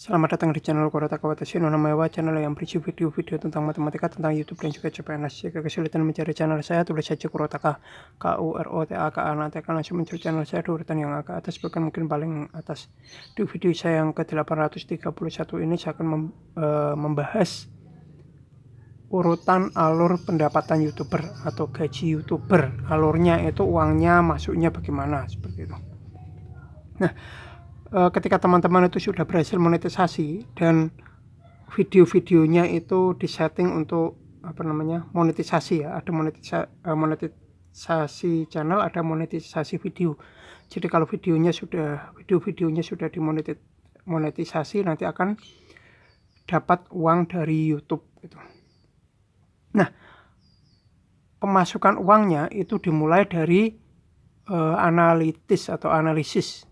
Selamat datang di channel Kurata Kawatashi Nona Mewa, channel yang berisi video-video tentang matematika, tentang YouTube dan juga CPNS. Jika kesulitan mencari channel saya, tulis saja Kurotaka, Kurotaka, nanti akan langsung muncul channel saya di urutan yang agak atas, bahkan mungkin paling atas. Di video saya yang ke-831 ini saya akan membahas urutan alur pendapatan YouTuber atau gaji YouTuber. Alurnya itu uangnya masuknya bagaimana, seperti itu. Nah, ketika teman-teman itu sudah berhasil monetisasi dan video-videonya itu disetting untuk monetisasi ya, ada monetisasi channel, ada monetisasi video. Jadi kalau video-videonya sudah dimonetisasi, nanti akan dapat uang dari YouTube gitu. Nah, pemasukan uangnya itu dimulai dari analisis.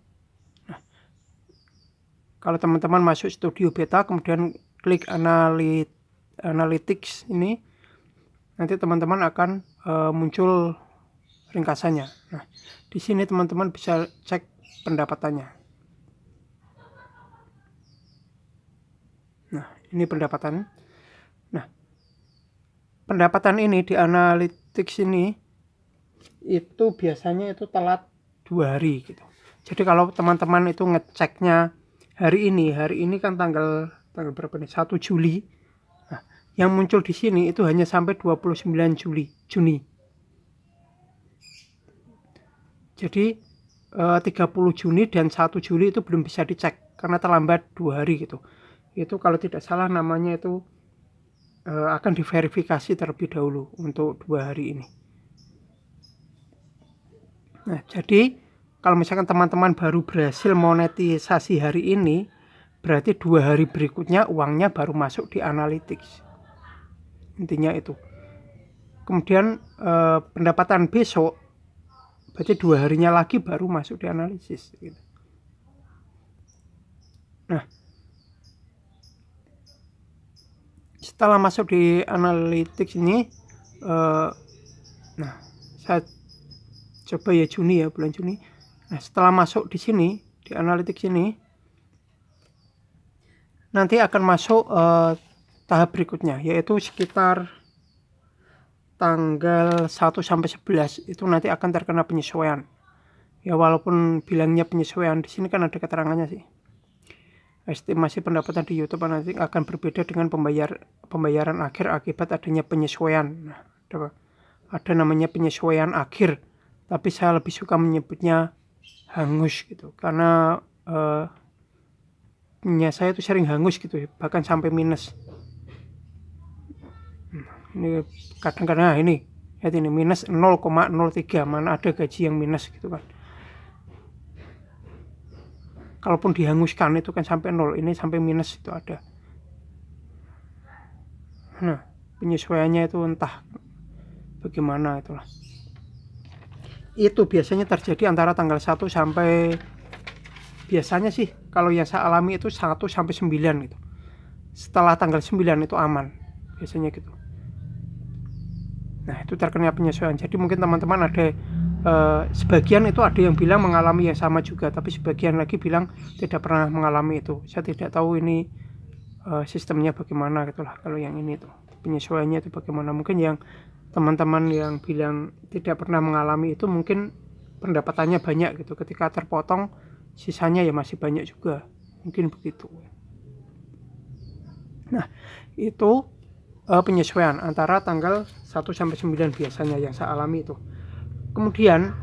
Kalau teman-teman masuk Studio Beta, kemudian klik Analytics ini, nanti teman-teman akan muncul ringkasannya. Nah, di sini teman-teman bisa cek pendapatannya. Nah, ini pendapatan. Nah, pendapatan ini di Analytics ini itu biasanya itu telat 2 hari gitu. Jadi kalau teman-teman itu ngeceknya hari ini kan tanggal berapa nih? 1 Juli. Nah, yang muncul di sini itu hanya sampai 29 Juni. Jadi 30 Juni dan 1 Juli itu belum bisa dicek karena terlambat 2 hari gitu. Itu kalau tidak salah namanya itu akan diverifikasi terlebih dahulu untuk 2 hari ini. Nah, jadi kalau misalkan teman-teman baru berhasil monetisasi hari ini, berarti 2 hari berikutnya uangnya baru masuk di Analytics. Intinya itu. Kemudian pendapatan besok, berarti 2 harinya lagi baru masuk di analisis gitu. Nah, setelah masuk di Analytics ini, nah saya coba ya Juni ya, bulan Juni. Nah, setelah masuk di sini di Analytics ini, nanti akan masuk tahap berikutnya, yaitu sekitar tanggal 1 sampai 11 itu nanti akan terkena penyesuaian. Ya, walaupun bilangnya penyesuaian, di sini kan ada keterangannya sih. Estimasi pendapatan di YouTube nanti akan berbeda dengan pembayaran akhir akibat adanya penyesuaian. Nah, ada namanya penyesuaian akhir, tapi saya lebih suka menyebutnya hangus gitu, karena saya itu sering hangus gitu, bahkan sampai minus. Ini kadang-kadang ini minus 0,03, mana ada gaji yang minus gitu kan. Kalaupun dihanguskan itu kan sampai 0, ini sampai minus itu ada. Nah, penyesuaiannya itu entah bagaimana itulah. Itu biasanya terjadi antara tanggal 1 sampai, biasanya sih kalau yang saya alami itu 1 sampai 9 gitu. Setelah tanggal 9 itu aman biasanya gitu. Nah, itu terkena penyesuaian. Jadi mungkin teman-teman ada sebagian itu ada yang bilang mengalami yang sama juga, tapi sebagian lagi bilang tidak pernah mengalami itu. Saya tidak tahu ini sistemnya bagaimana gitulah. Kalau yang ini tuh penyesuaiannya itu bagaimana, mungkin yang teman-teman yang bilang tidak pernah mengalami itu mungkin pendapatannya banyak gitu, ketika terpotong sisanya ya masih banyak juga, mungkin begitu. Nah, itu penyesuaian antara tanggal 1 sampai 9 biasanya yang saya alami itu. Kemudian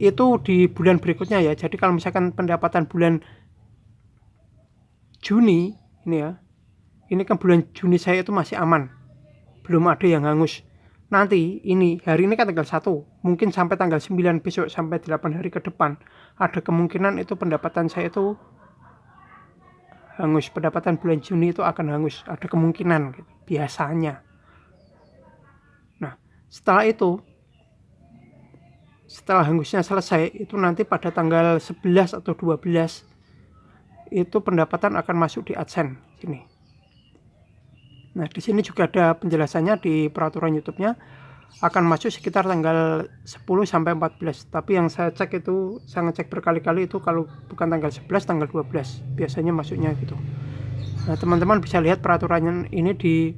itu di bulan berikutnya ya. Jadi kalau misalkan pendapatan bulan Juni ini ya, ini kan bulan Juni saya itu masih aman, belum ada yang hangus. Nanti ini hari ini kan tanggal 1, mungkin sampai tanggal 9 besok sampai 8 hari ke depan ada kemungkinan itu pendapatan saya itu hangus. Pendapatan bulan Juni itu akan hangus, ada kemungkinan gitu, biasanya. Nah, setelah hangusnya selesai itu nanti pada tanggal 11 atau 12 itu pendapatan akan masuk di AdSense sini. Nah, di sini juga ada penjelasannya di peraturan YouTube-nya. akan masuk sekitar tanggal 10 sampai 14. Tapi yang saya cek itu, saya ngecek berkali-kali itu kalau bukan tanggal 11, tanggal 12 biasanya masuknya gitu. Nah, teman-teman bisa lihat peraturannya ini di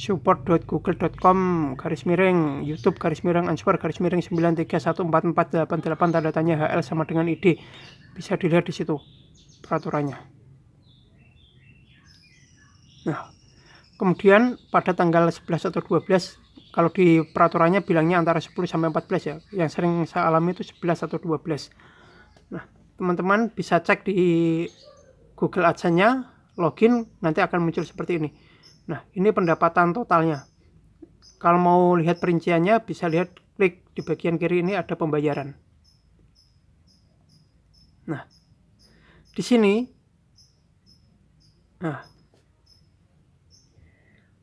support.google.com /YouTube _answer _9314488 tanda tanya HL sama dengan ID. Bisa dilihat di situ peraturannya. Nah, kemudian pada tanggal 11 atau 12, kalau di peraturannya bilangnya antara 10 sampai 14 ya. Yang sering saya alami itu 11 atau 12. Nah, teman-teman bisa cek di Google AdSense-nya, login, nanti akan muncul seperti ini. Nah, ini pendapatan totalnya. Kalau mau lihat perinciannya, bisa lihat, klik di bagian kiri ini ada pembayaran. Nah, di sini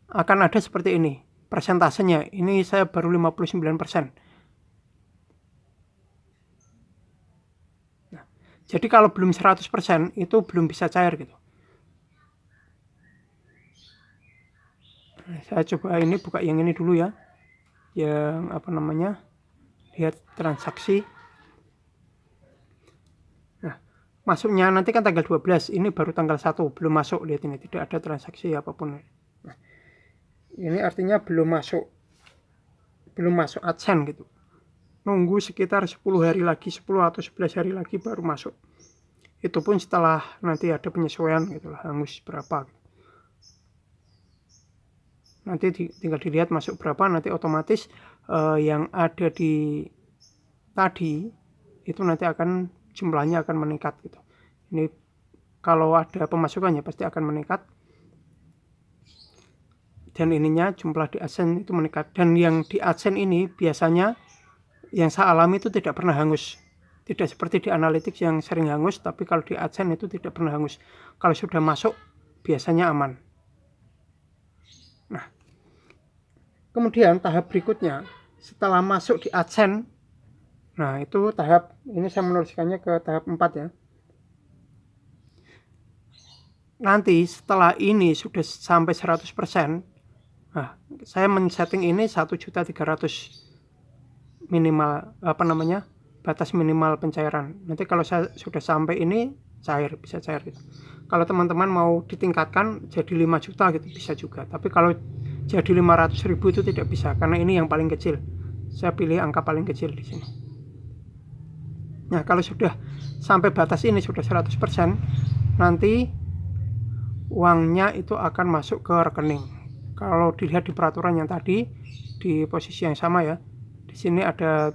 akan ada seperti ini persentasenya. Ini saya baru 59%. Nah, jadi kalau belum 100% itu belum bisa cair gitu. Nah, saya coba ini buka yang ini dulu ya, yang apa namanya, lihat transaksi. Nah, masuknya nanti kan tanggal 12, ini baru tanggal 1 belum masuk. Lihat ini, tidak ada transaksi apapun. Nah, ini artinya belum masuk AdSense gitu. Nunggu sekitar 10 hari lagi, 10 atau 11 hari lagi baru masuk. Itu pun setelah nanti ada penyesuaian gitulah, hangus berapa. Nanti tinggal dilihat masuk berapa, nanti otomatis yang ada di tadi itu nanti akan jumlahnya akan meningkat gitu. Ini kalau ada pemasukannya pasti akan meningkat, dan ininya jumlah di AdSense itu meningkat. Dan yang di AdSense ini biasanya yang saya alami itu tidak pernah hangus. Tidak seperti di Analytics yang sering hangus, tapi kalau di AdSense itu tidak pernah hangus. Kalau sudah masuk biasanya aman. Nah, kemudian tahap berikutnya setelah masuk di AdSense, nah itu tahap, ini saya menuliskannya ke tahap 4 ya. Nanti setelah ini sudah sampai 100%, nah saya men-setting ini 1.300.000 minimal, apa namanya, batas minimal pencairan. Nanti kalau saya sudah sampai ini cair, bisa cair gitu. Kalau teman-teman mau ditingkatkan jadi 5 juta gitu bisa juga. Tapi kalau jadi 500.000 itu tidak bisa, karena ini yang paling kecil. Saya pilih angka paling kecil di sini. Nah, kalau sudah sampai batas ini sudah 100%, nanti uangnya itu akan masuk ke rekening. Kalau dilihat di peraturan yang tadi di posisi yang sama ya, di sini ada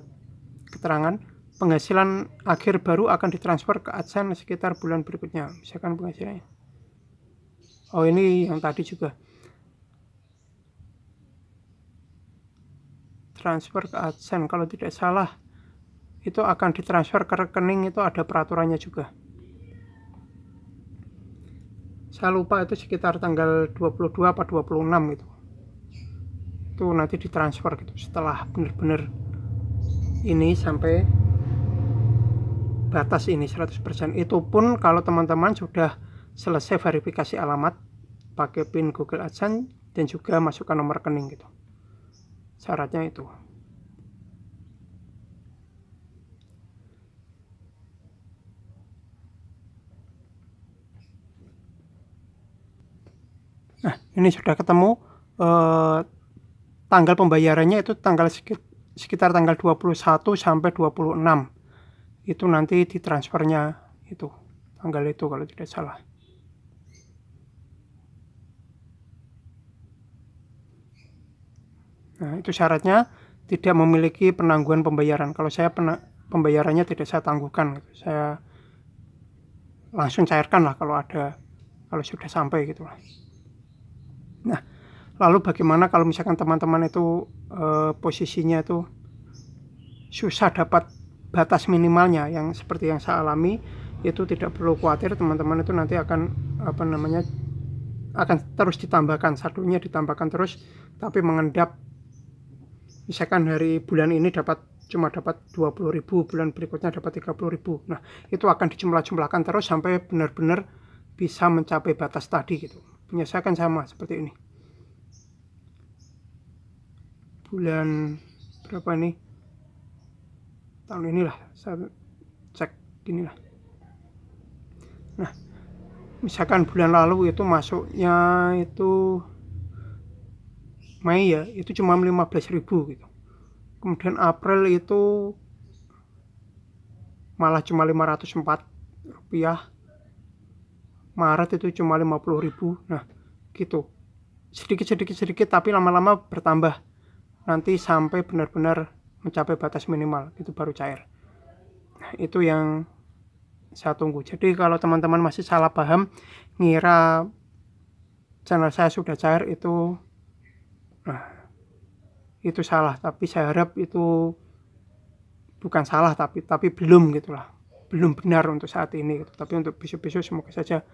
keterangan penghasilan akhir baru akan ditransfer ke AdSense sekitar bulan berikutnya. Misalkan penghasilannya. Oh, ini yang tadi juga. Transfer ke AdSense kalau tidak salah itu akan ditransfer ke rekening, itu ada peraturannya juga. Saya lupa itu sekitar tanggal 22 atau 26 gitu. Itu nanti ditransfer gitu setelah benar-benar ini sampai batas ini 100%. Itu pun kalau teman-teman sudah selesai verifikasi alamat pakai PIN Google AdSense dan juga masukkan nomor rekening gitu. Syaratnya itu. Nah, ini sudah ketemu tanggal pembayarannya itu tanggal sekitar tanggal 21 sampai 26. Itu nanti ditransfernya itu tanggal itu kalau tidak salah. Nah, itu syaratnya tidak memiliki penangguhan pembayaran. Kalau saya pembayarannya tidak saya tangguhkan gitu. Saya langsung cairkan lah kalau sudah sampai gitu lah. Nah, lalu bagaimana kalau misalkan teman-teman itu posisinya itu susah dapat batas minimalnya yang seperti yang saya alami, itu tidak perlu khawatir, teman-teman itu nanti akan akan terus ditambahkan, saldonya ditambahkan terus, tapi mengendap. Misalkan hari bulan ini cuma dapat 20.000, bulan berikutnya dapat 30.000. Nah, itu akan dijumlah-jumlahkan terus sampai benar-benar bisa mencapai batas tadi gitu. Penyesuaian sama seperti ini. bulan berapa nih, tahun inilah saya cek gini lah. Nah misalkan bulan lalu itu masuknya itu Mei ya, itu cuma 15.000 gitu. Kemudian April itu malah cuma 504 rupiah. Maret itu cuma 50.000. Nah gitu, sedikit tapi lama-lama bertambah, nanti sampai benar-benar mencapai batas minimal itu baru cair. Nah itu yang saya tunggu. Jadi kalau teman-teman masih salah paham ngira channel saya sudah cair, itu salah. Tapi saya harap itu bukan salah, tapi belum gitulah, belum benar untuk saat ini gitu. Tapi untuk besok-besok semoga saja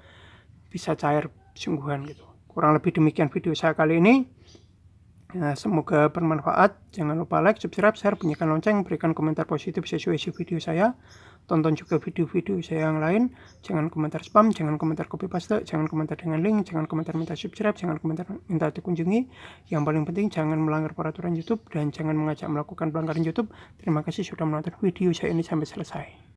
bisa cair sungguhan gitu. Kurang lebih demikian video saya kali ini. Semoga bermanfaat. Jangan lupa like, subscribe, share, bunyikan lonceng, berikan komentar positif sesuai isi video saya. Tonton juga video-video saya yang lain. Jangan komentar spam, jangan komentar copy paste, jangan komentar dengan link, jangan komentar minta subscribe, jangan komentar minta dikunjungi. Yang paling penting jangan melanggar peraturan YouTube dan jangan mengajak melakukan pelanggaran YouTube. Terima kasih sudah menonton video saya ini sampai selesai.